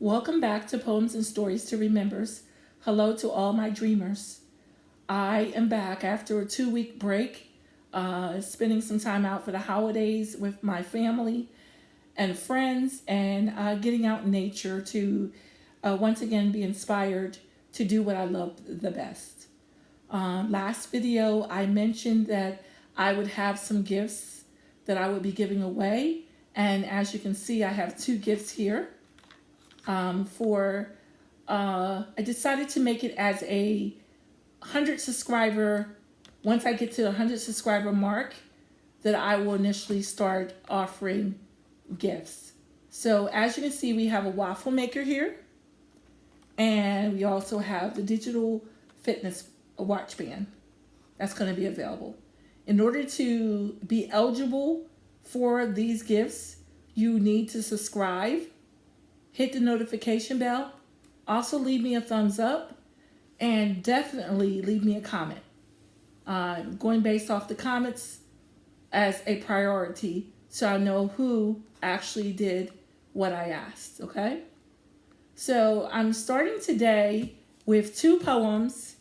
Welcome back to Poems and Stories to Remembers. Hello to all my dreamers. I am back after a 2 week break, spending some time out for the holidays with my family and friends, and getting out in nature to once again be inspired to do what I love the best. Last video, I mentioned that I would have some gifts that I would be giving away, and as you can see, I have two gifts here. I decided to make it as a 100 subscriber. Once I get to the 100 subscriber mark, that I will initially start offering gifts. So as you can see, we have a waffle maker here, and we also have the digital fitness watch band that's going to be available. In order to be eligible for these gifts, you need to subscribe, hit the notification bell, also leave me a thumbs up, and definitely leave me a comment. Going based off the comments as a priority so I know who actually did what I asked, okay? So I'm starting today with two poems,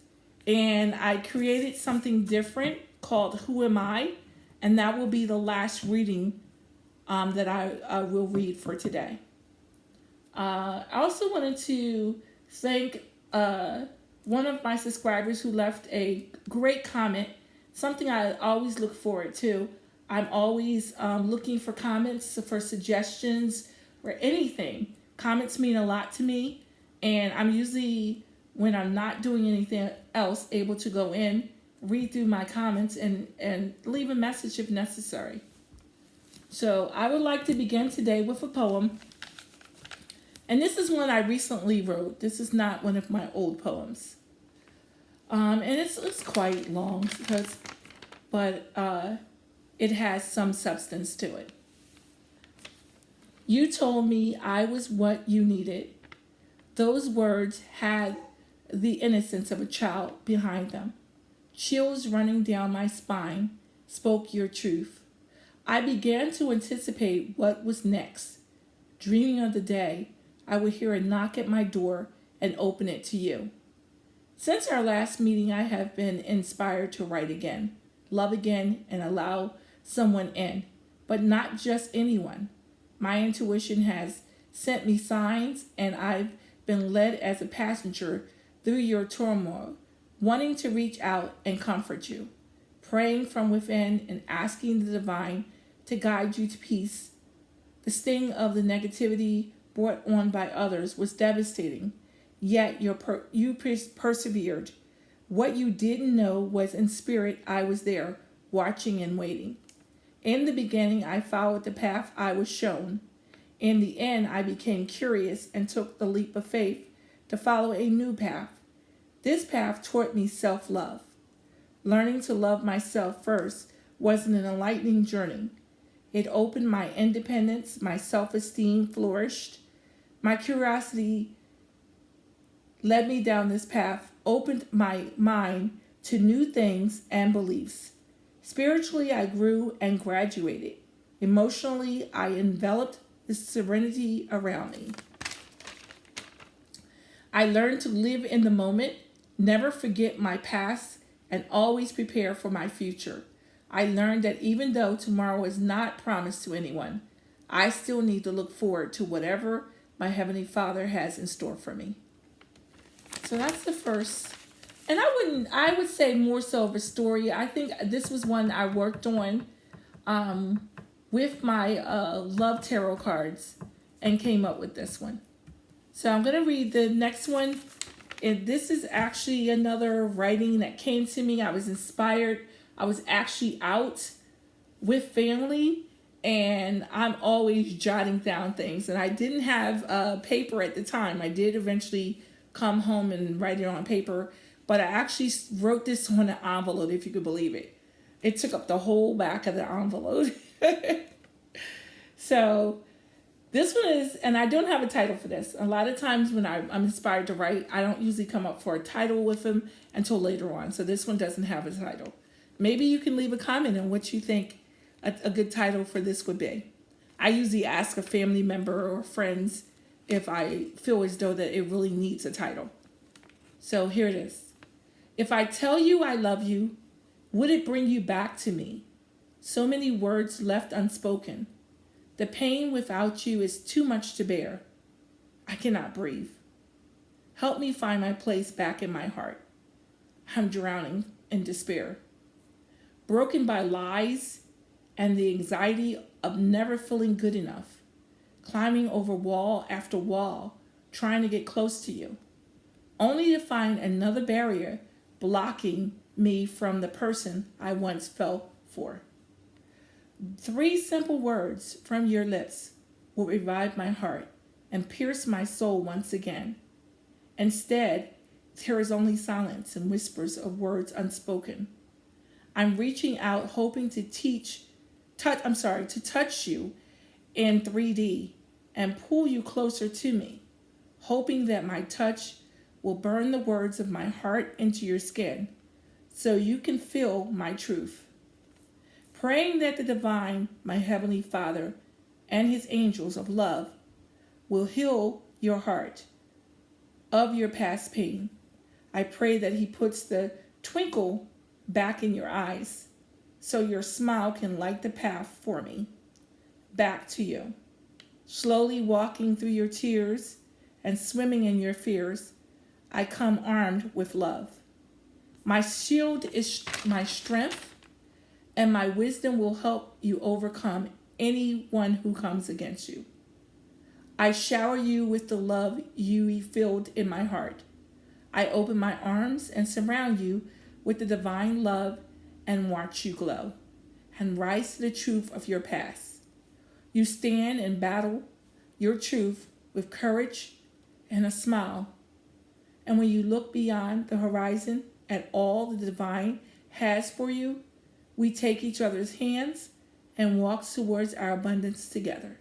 and I created something different called Who Am I? And that will be the last reading that I will read for today. I also wanted to thank one of my subscribers who left a great comment, something I always look forward to. I'm always looking for comments, for suggestions, or anything. Comments mean a lot to me, and I'm usually, when I'm not doing anything else, able to go in, read through my comments, and leave a message if necessary. So I would like to begin today with a poem. And this is one I recently wrote. This is not one of my old poems. And it's quite long, but it has some substance to it. You told me I was what you needed. Those words had the innocence of a child behind them. Chills running down my spine spoke your truth. I began to anticipate what was next, dreaming of the day I would hear a knock at my door and open it to you. Since our last meeting, I have been inspired to write again, love again, and allow someone in, but not just anyone. My intuition has sent me signs, and I've been led as a passenger through your turmoil, wanting to reach out and comfort you, praying from within and asking the divine to guide you to peace. The sting of the negativity brought on by others was devastating, yet you persevered. What you didn't know was in spirit I was there, watching and waiting. In the beginning, I followed the path I was shown. In the end, I became curious and took the leap of faith to follow a new path. This path taught me self-love. Learning to love myself first was an enlightening journey. It opened my independence, my self-esteem flourished. My curiosity led me down this path, opened my mind to new things and beliefs. Spiritually, I grew and graduated. Emotionally, I enveloped the serenity around me. I learned to live in the moment, never forget my past, and always prepare for my future. I learned that even though tomorrow is not promised to anyone, I still need to look forward to whatever my Heavenly Father has in store for me. So that's the first. And I would say more so of a story. I think this was one I worked on with my love tarot cards and came up with this one. So I'm going to read the next one. And this is actually another writing that came to me. I was inspired. I was actually out with family, and I'm always jotting down things. And I didn't have paper at the time. I did eventually come home and write it on paper, but I actually wrote this on an envelope, if you could believe it. It took up the whole back of the envelope. So this one is, and I don't have a title for this. A lot of times when I'm inspired to write, I don't usually come up for a title with them until later on. So this one doesn't have a title. Maybe you can leave a comment on what you think a good title for this would be. I usually ask a family member or friends if I feel as though that it really needs a title. So here it is. If I tell you I love you, would it bring you back to me? So many words left unspoken. The pain without you is too much to bear. I cannot breathe. Help me find my place back in my heart. I'm drowning in despair. Broken by lies and the anxiety of never feeling good enough. Climbing over wall after wall, trying to get close to you. Only to find another barrier blocking me from the person I once fell for. 3 simple words from your lips will revive my heart and pierce my soul once again. Instead, there is only silence and whispers of words unspoken. I'm reaching out, hoping to touch you in 3D and pull you closer to me, hoping that my touch will burn the words of my heart into your skin so you can feel my truth. Praying that the divine, my heavenly Father, and his angels of love will heal your heart of your past pain. I pray that he puts the twinkle back in your eyes so your smile can light the path for me back to you. Slowly walking through your tears and swimming in your fears, I come armed with love. My shield is my strength, and my wisdom will help you overcome anyone who comes against you. I shower you with the love you filled in my heart. I open my arms and surround you with the divine love and watch you glow and rise to the truth of your past. You stand and battle your truth with courage and a smile. And when you look beyond the horizon at all the divine has for you, we take each other's hands and walk towards our abundance together.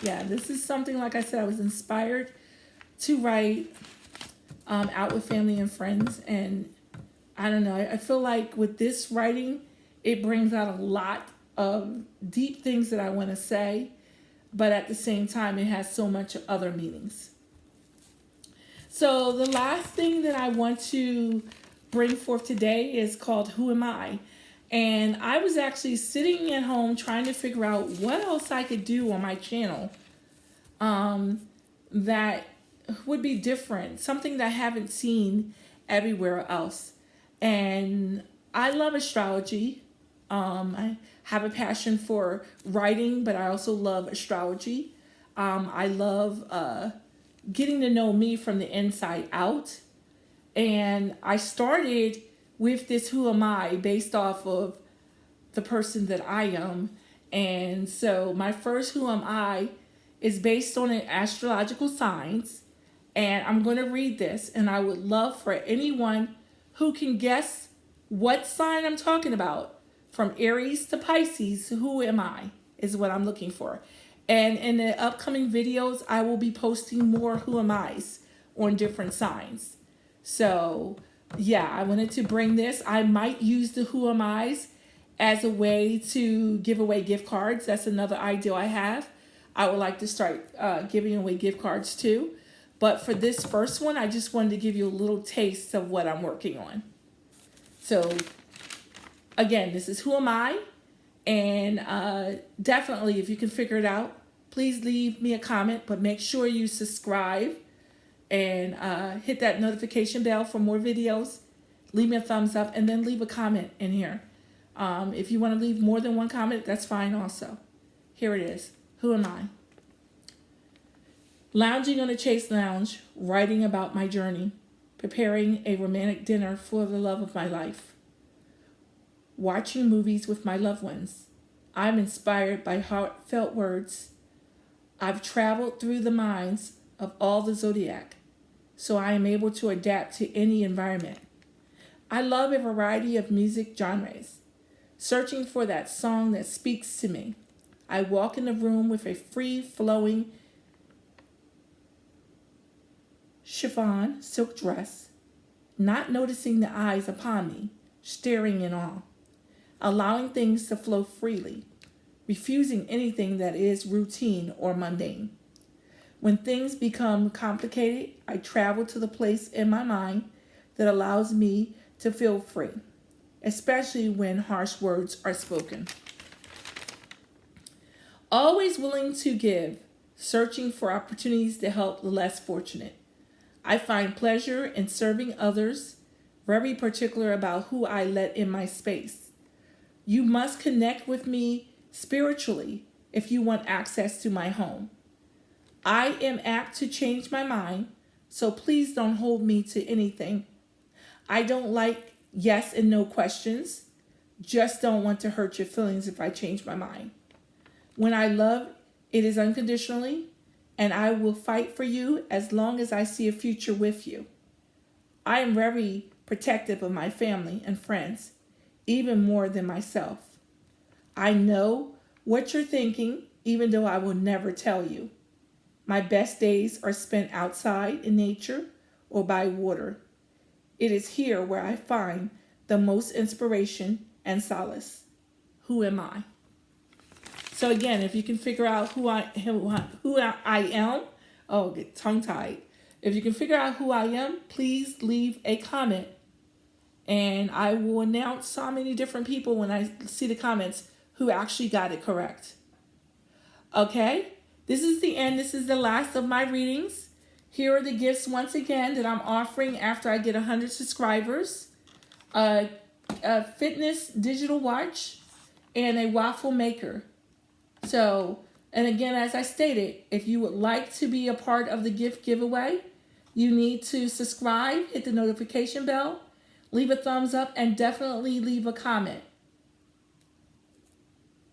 Yeah, this is something, like I said, I was inspired to write out with family and friends. And I don't know, I feel like with this writing, it brings out a lot of deep things that I want to say, but at the same time, it has so much other meanings. So the last thing that I want to bring forth today is called Who Am I? And I was actually sitting at home trying to figure out what else I could do on my channel that would be different, something that I haven't seen everywhere else. And I love astrology. I have a passion for writing, but I also love astrology. I love getting to know me from the inside out. And I started with this Who Am I based off of the person that I am. And so my first Who Am I is based on an astrological signs. And I'm going to read this, and I would love for anyone who can guess what sign I'm talking about, from Aries to Pisces. Who am I is what I'm looking for. And in the upcoming videos, I will be posting more Who Am I's on different signs. So yeah, I wanted to bring this. I might use the Who Am I's as a way to give away gift cards. That's another idea I have. I would like to start giving away gift cards too. But for this first one, I just wanted to give you a little taste of what I'm working on. So again, this is Who Am I? And definitely, if you can figure it out, please leave me a comment, but make sure you subscribe and hit that notification bell for more videos. Leave me a thumbs up and then leave a comment in here. If you want to leave more than one comment, that's fine also. Here it is. Who am I? Lounging on a Chase lounge, writing about my journey, preparing a romantic dinner for the love of my life, watching movies with my loved ones. I'm inspired by heartfelt words. I've traveled through the minds of all the zodiac, so I am able to adapt to any environment. I love a variety of music genres, searching for that song that speaks to me. I walk in the room with a free-flowing chiffon silk dress, not noticing the eyes upon me, staring in awe, allowing things to flow freely, refusing anything that is routine or mundane. When things become complicated, I travel to the place in my mind that allows me to feel free, especially when harsh words are spoken. Always willing to give, searching for opportunities to help the less fortunate. I find pleasure in serving others, very particular about who I let in my space. You must connect with me spiritually if you want access to my home. I am apt to change my mind, so please don't hold me to anything. I don't like yes and no questions, just don't want to hurt your feelings if I change my mind. When I love, it is unconditionally, and I will fight for you as long as I see a future with you. I am very protective of my family and friends, even more than myself. I know what you're thinking, even though I will never tell you. My best days are spent outside in nature or by water. It is here where I find the most inspiration and solace. Who am I? So again, if you can figure out who I am, oh, get tongue-tied. If you can figure out who I am, please leave a comment. And I will announce how many different people when I see the comments who actually got it correct. Okay, this is the end. This is the last of my readings. Here are the gifts once again that I'm offering after I get 100 subscribers. A fitness digital watch and a waffle maker. So, and again, as I stated, if you would like to be a part of the gift giveaway, you need to subscribe, hit the notification bell, leave a thumbs up, and definitely leave a comment.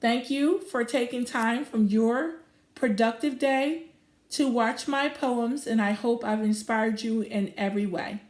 Thank you for taking time from your productive day to watch my poems, and I hope I've inspired you in every way.